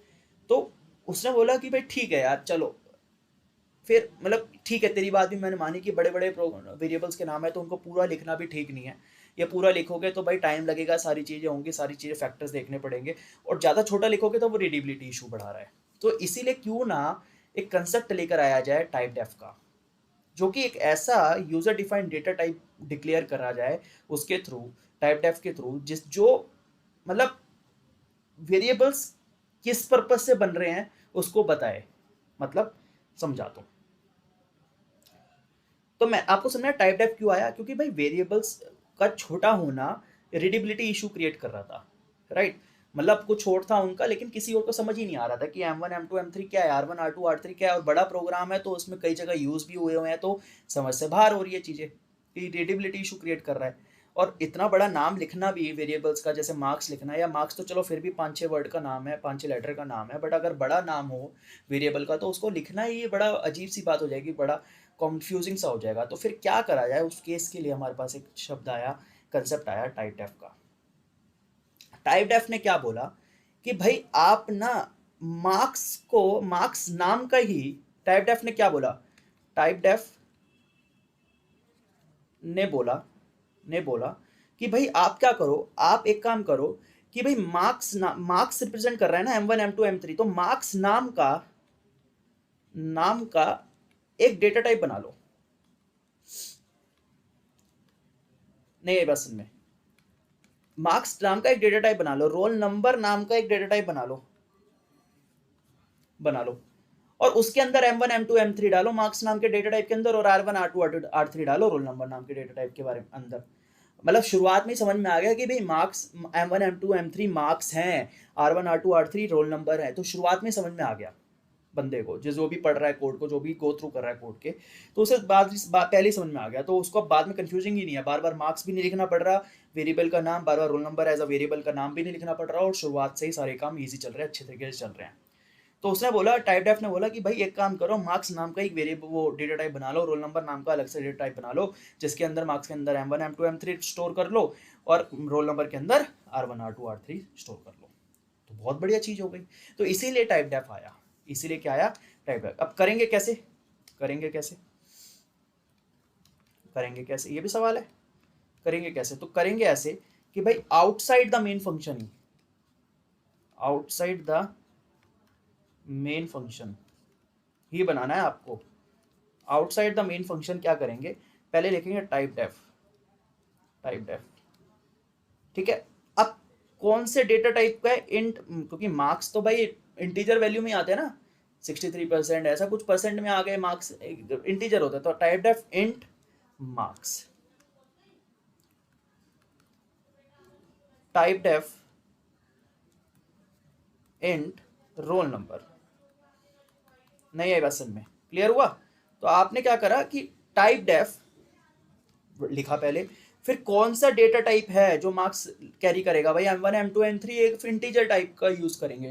तो उसने बोला कि भाई ठीक है यार चलो, फिर मतलब ठीक है, तेरी बात भी मैंने मानी कि बड़े बड़े वेरिएबल्स के नाम है तो उनको पूरा लिखना भी ठीक नहीं है। ये पूरा लिखोगे तो भाई टाइम लगेगा, सारी चीज़ें होंगी, सारी चीज़ें फैक्टर्स देखने पड़ेंगे, और ज़्यादा छोटा लिखोगे तो वो रीडेबिलिटी इशू बढ़ा रहा है। तो इसीलिए क्यों ना एक कंसेप्ट लेकर आया जाए टाइप डेफ का, जो कि एक ऐसा user defined data type declare करा जाए उसके थ्रू, टाइप डेफ के थ्रू, जिस जो मतलब वेरिएबल्स किस पर्पज से बन रहे हैं उसको बताए। मतलब समझा तो मैं आपको समझा टाइप डेफ क्यों आया, क्योंकि भाई वेरिएबल्स का छोटा होना रीडेबिलिटी इशू क्रिएट कर रहा था, राइट। मतलब कुछ छोट था उनका, लेकिन किसी और को समझ ही नहीं आ रहा था कि M1 M2 M3 क्या है, R1 R2 R3 क्या है, और बड़ा प्रोग्राम है तो उसमें कई जगह यूज भी हुए हैं, तो समझ से बाहर हो रही है चीज़ें कि रीडेबिलिटी इशू क्रिएट कर रहा है। और इतना बड़ा नाम लिखना भी वेरिएबल्स का, जैसे मार्क्स लिखना, या मार्क्स तो चलो फिर भी 5-6 वर्ड का नाम है, 5-6 लेटर का नाम है, बट अगर बड़ा नाम हो वेरिएबल का तो उसको लिखना ही बड़ा अजीब सी बात हो जाएगी, बड़ा कॉन्फ्यूजिंग सा हो जाएगा। तो फिर क्या करा जाए, उस केस के लिए हमारे पास एक शब्द आया कंसेप्ट आया टाइप डेफ का। टाइप डेफ ने क्या बोला कि भाई आप ना मार्क्स नाम का ही, टाइप डेफ ने क्या बोला, टाइप डेफ ने बोला कि भाई आप क्या करो, आप एक काम करो कि भाई मार्क्स रिप्रेजेंट कर रहा है ना M1 M2 M3, तो मार्क्स नाम का एक डेटा टाइप बना लो। नहीं बस इनमें मार्क्स नाम का एक डेटा टाइप बना लो, रोल नंबर नाम का एक डेटा टाइप बना लो और उसके अंदर M1 M2 M3 डालो मार्क्स नाम के डेटा टाइप के अंदर, और R1 R2 R3 डालो रोल नंबर नाम के डेटा टाइप के बारे में अंदर। मतलब शुरुआत में समझ में आ गया कि भाई marks M1 M2 M3 marks हैं, R1 R2 R3 roll number है, तो शुरुआत में समझ में आ गया बंदे को, जो भी पढ़ रहा है कोड को, जो भी गो थ्रू कर रहा है कोड के, तो उसे पहले ही समझ में आ गया, तो उसको बाद में कंफ्यूजिंग ही नहीं है, बार बार मार्क्स भी नहीं लिखना पड़ रहा, वेरिएबल का नाम, बार बार roll number as a variable का नाम भी नहीं लिखना पड़ रहा, और शुरुआत से ही सारे काम ईजी चल रहे हैं, अच्छे तरीके से चल रहे हैं। तो उसने बोला, टाइप डेफ ने बोला कि भाई एक काम करो, मार्क्स नाम का एक वेरिएबल वो डेटा टाइप बना लो, रोल नंबर नाम का अलग से डेटा टाइप बना लो, जिसके अंदर मार्क्स के अंदर M1 M2 M3 स्टोर कर लो और रोल नंबर के अंदर R1 R2 R3 स्टोर कर लो। तो बहुत बढ़िया चीज हो गई। तो इसीलिए टाइप डेफ आया, इसीलिए क्या आया, टाइप डेफ। अब करेंगे कैसे, करेंगे कैसे, करेंगे कैसे, ये भी सवाल है। करेंगे कैसे, तो करेंगे ऐसे कि भाई आउटसाइड द मेन फंक्शन ही, आउटसाइड द मेन फंक्शन ही बनाना है आपको। आउटसाइड द मेन फंक्शन क्या करेंगे, पहले लिखेंगे टाइप डेफ, टाइप डेफ, ठीक है। अब कौन से डेटा टाइप का है, इंट, क्योंकि मार्क्स तो भाई इंटीजर वैल्यू में आते हैं ना, 63% ऐसा कुछ परसेंट में आ गए मार्क्स, इंटीजर होता है, तो typedef int marks, typedef int roll number. नहीं आई बात समझ में, क्लियर हुआ। तो आपने क्या करा कि टाइप डेफ लिखा पहले, फिर कौन सा डेटा टाइप है जो मार्क्स कैरी करेगा, भाई M1 M2 M3 एक इंटीजर टाइप का यूज करेंगे,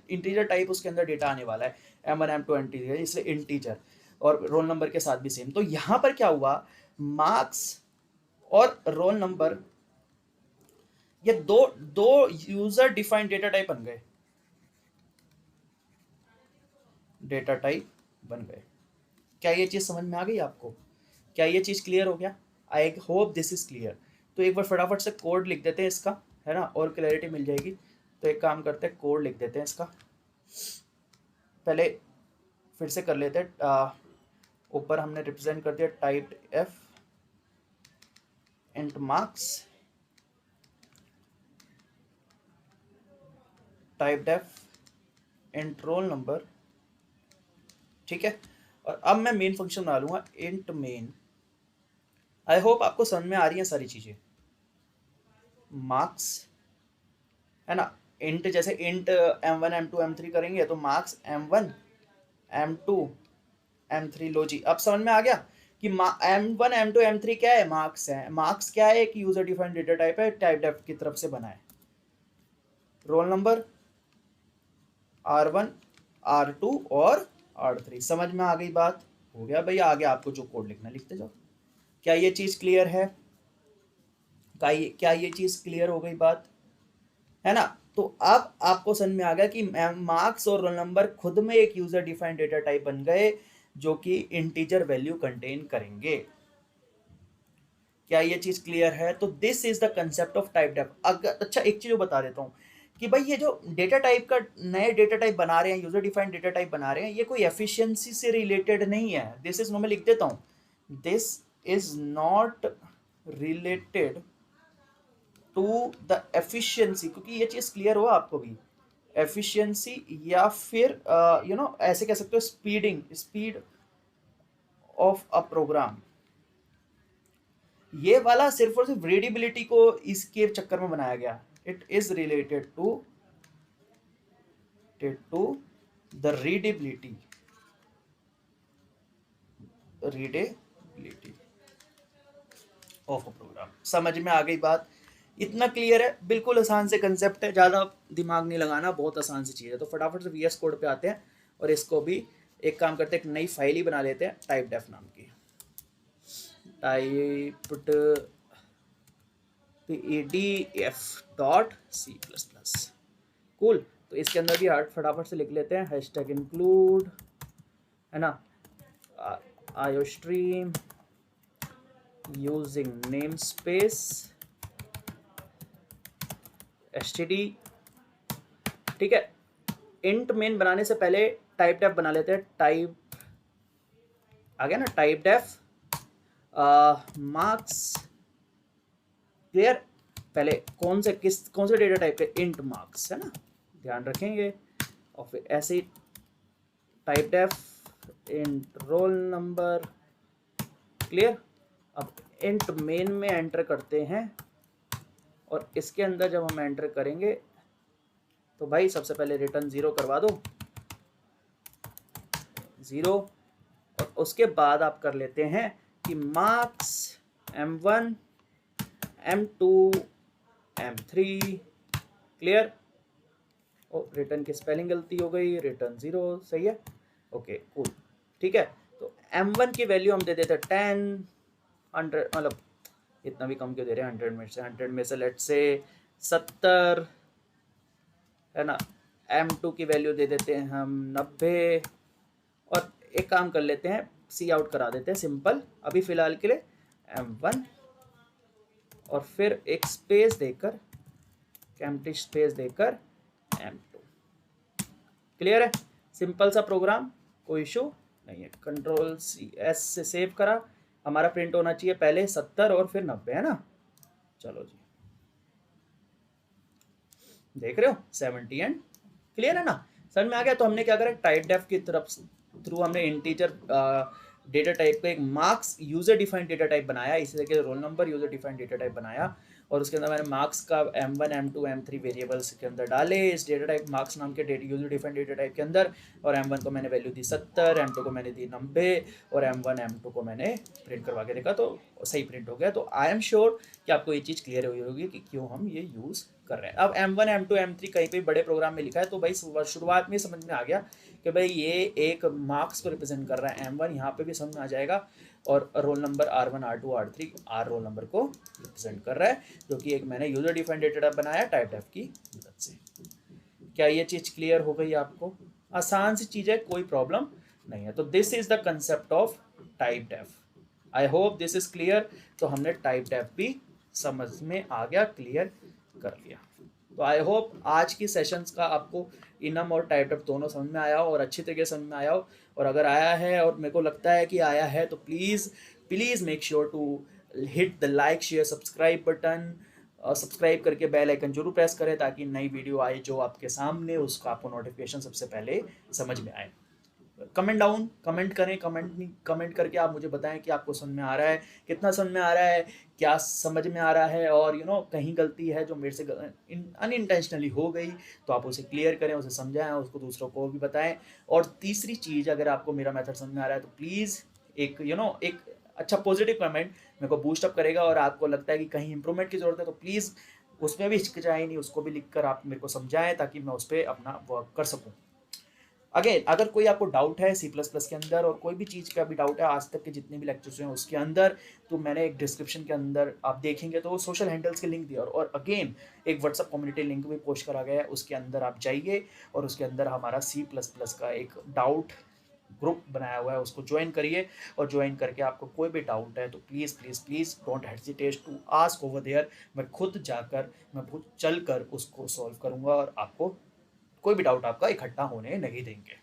इंटीजर टाइप उसके अंदर डेटा आने वाला है M1 M2 M3, इसलिए इंटीजर, और रोल नंबर के साथ भी सेम। तो यहां पर क्या हुआ, मार्क्स और रोल नंबर ये दो दो यूजर डिफाइंड डेटा टाइप बन गए, डेटा टाइप बन गए। क्या ये चीज समझ में आ गई आपको, क्या ये चीज क्लियर हो गया, आई होप दिस इज क्लियर। तो एक बार फटाफट से कोड लिख देते हैं इसका, है ना, और क्लैरिटी मिल जाएगी। तो एक काम करते हैं, कोड लिख देते हैं इसका, पहले फिर से कर लेते हैं। ऊपर हमने रिप्रेजेंट कर दिया typedef int marks, typedef int roll number, ठीक है। और अब मैं मेन फंक्शन बना लूंगा इंट मेन। आई होप आपको समझ में आ रही हैं सारी चीजें। मार्क्स, है ना, इंट जैसे इंट M1 M2 M3 करेंगे तो मार्क्स M1 M2 M3, लो जी अब समझ में आ गया कि M1 M2 M3 क्या है, मार्क्स है। मार्क्स क्या है, एक यूजर डिफाइंड डेटा टाइप है, टाइप डेफ की तरफ से बना है। रोल नंबर R1 R2 और R3, समझ में आ गई बात, हो गया भाई, आगे आपको जो कोड लिखना लिखते जाओ। क्या ये चीज क्लियर है, क्या ये चीज क्लियर हो गई बात, है ना। तो अब आपको समझ में आ गया कि मार्क्स और रोल नंबर खुद में एक यूजर डिफाइंड डेटा टाइप बन गए जो कि इंटीजर वैल्यू कंटेन करेंगे। क्या ये चीज क्लियर है। तो this is the concept of typedef. अगर अच्छा एक चीज बता देता हूँ कि भाई ये जो डेटा टाइप का नए डेटा टाइप बना रहे हैं, यूजर डिफाइंड डेटा टाइप बना रहे हैं, ये कोई एफिशिएंसी से रिलेटेड नहीं है। दिस इज, मैं लिख देता हूँ, this is not related to the efficiency, क्योंकि ये चीज क्लियर हो आपको भी, एफिशिएंसी या फिर ऐसे कह सकते हो स्पीड ऑफ अ प्रोग्राम। ये वाला सिर्फ और सिर्फ रीडेबिलिटी को इसके चक्कर में बनाया गया। It is related to the readability of a program. समझ में आ गई बात, इतना क्लियर है, बिल्कुल आसान से कंसेप्ट है, ज़्यादा दिमाग नहीं लगाना, बहुत आसान सी चीज़ है। तो फटाफट से VS कोड पे आते हैं और इसको भी एक काम करते हैं, एक नई फाइल ही बना लेते हैं टाइप डेफ नाम की, typed pdf dot C plus plus. Cool. तो इसके अंदर भी फटाफट से लिख लेते हैं हैशटैग इंक्लूड, है ना, iostream using name space std। ठीक है, इंट मेन बनाने से पहले टाइप डेफ बना लेते हैं। टाइप आ गया ना, टाइप डेफ मार्क्स। क्लियर। पहले कौन से डेटा टाइप के, इंट मार्क्स, है ना, ध्यान रखेंगे। और फिर ऐसे ही typedef int roll number. Clear. अब इंट मेन में एंटर करते हैं और इसके अंदर जब हम एंटर करेंगे तो भाई सबसे पहले रिटर्न 0 करवा दो, 0। और उसके बाद आप कर लेते हैं कि marks m1 m2 m3। Clear. ओ, रिटर्न की स्पेलिंग गलती हो गई, रिटर्न 0 सही है। Okay cool. ठीक है, तो m1 की वैल्यू हम दे देते हैं 10, 100, मतलब इतना भी कम क्यों दे रहे हैं, 100 में से लेट से 70, है ना। m2 की वैल्यू दे देते हैं हम 90। और एक काम कर लेते हैं, सी आउट करा देते हैं सिंपल अभी फिलहाल के लिए, m1 और फिर एक स्पेस देकर, एम्प्टी स्पेस देकर m2। क्लियर है, सिंपल सा प्रोग्राम, कोई इशू नहीं है। कंट्रोल S से सेव करा, हमारा प्रिंट होना चाहिए पहले 70 और फिर 90, है ना। चलो जी, देख रहे हो 70 एंड क्लियर है ना, समझ में आ गया। तो हमने क्या करा, टाइप डेफ की तरफ थ्रू हमने इंटीजर डेटा टाइप का एक marks user defined data type बनाया, इसी तरीके से roll number user defined data type बनाया। और उसके अंदर मैंने मार्क्स का m1 m2 m3 वेरिएबल्स के अंदर डाले इस डेटा टाइप मार्क्स नाम के यूजर डिफाइंड डेटा टाइप के अंदर। और m1 को मैंने वैल्यू दी 70, m2 को मैंने दी 90 और m1 m2 को मैंने प्रिंट करवा के देखा तो सही प्रिंट हो गया। तो आई एम श्योर कि आपको ये चीज़ क्लियर हुई होगी कि क्यों हम ये यूज़ कर रहे हैं। अब m1 m2 m3 कहीं पे बड़े प्रोग्राम में लिखा है तो भाई शुरुआत में समझ में आ गया कि भाई ये एक मार्क्स को रिप्रेजेंट कर रहा है m1, यहाँ पे भी समझ में आ जाएगा। और roll number R1 R2 R3 R roll number को रिप्रेजेंट कर रहा है, जो कि एक मैंने यूजर डिफाइंड डेटा टाइप बनाया टाइप डेफ की मदद से। क्या ये चीज़ क्लियर हो गई आपको? आसान सी चीज़ है, कोई प्रॉब्लम नहीं है। तो this is the concept of typedef. I hope this is clear. तो हमने टाइप डेफ भी समझ में आ गया, क्लियर कर लिया। तो आई होप आज की सेशंस का आपको इनम और टाइप डेफ दोनों समझ में आया हो और अच्छी तरीके से समझ में आया हो। और अगर आया है और मेरे को लगता है कि आया है तो please make sure to hit the like share subscribe button. Subscribe करके बेल आइकन जरूर प्रेस करें ताकि नई वीडियो आए जो आपके सामने उसका आपको नोटिफिकेशन सबसे पहले समझ में आए। कमेंट करें, कमेंट करके आप मुझे बताएं कि आपको समझ में आ रहा है, कितना समझ में आ रहा है, क्या समझ में आ रहा है। और कहीं गलती है जो मेरे से अनइंटेंशनली हो गई तो आप उसे क्लियर करें, उसे समझाएं, उसको दूसरों को भी बताएं। और तीसरी चीज़, अगर आपको मेरा मेथड समझ में आ रहा है तो प्लीज़ एक एक अच्छा पॉजिटिव कमेंट मेरे को बूस्ट अप करेगा। और आपको लगता है कि कहीं इंप्रूवमेंट की ज़रूरत है तो प्लीज़ उसमें भी हिचकिचाएं नहीं, उसको भी लिखकर आप मेरे को समझाएं ताकि मैं उस पर अपना वर्क कर सकूँ। अगेन, अगर कोई आपको डाउट है C++ के अंदर और कोई भी चीज़ का भी डाउट है आज तक के जितने भी लेक्चर्स हैं उसके अंदर, तो मैंने एक डिस्क्रिप्शन के अंदर आप देखेंगे तो सोशल हैंडल्स के लिंक दिया। और अगेन एक व्हाट्सअप कम्युनिटी लिंक भी पोस्ट करा गया है, उसके अंदर आप जाइए और उसके अंदर हमारा C++ का एक डाउट ग्रुप बनाया हुआ है, उसको ज्वाइन करिए। और ज्वाइन करके आपको कोई भी डाउट है तो please please please don't hesitate to ask over there. मैं खुद चल कर उसको सॉल्व करूँगा और आपको कोई भी डाउट आपका इकट्ठा होने नहीं देंगे,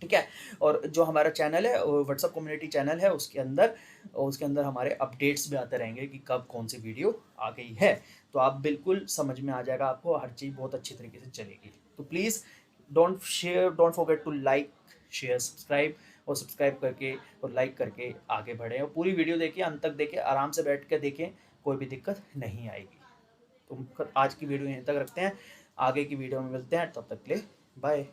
ठीक है। और जो हमारा चैनल है व्हाट्सअप कम्युनिटी चैनल है, उसके अंदर हमारे अपडेट्स भी आते रहेंगे कि कब कौन सी वीडियो आ गई है। तो आप बिल्कुल समझ में आ जाएगा, आपको हर चीज़ बहुत अच्छी तरीके से चलेगी। तो please don't forget to like share subscribe, और सब्सक्राइब करके और लाइक करके आगे बढ़ें। और पूरी वीडियो देखिए, अंत तक देखिए, आराम से बैठ कर देखें, कोई भी दिक्कत नहीं आएगी। तो आज की वीडियो यहीं तक रखते हैं, आगे की वीडियो में मिलते हैं, तब तक के लिए बाय।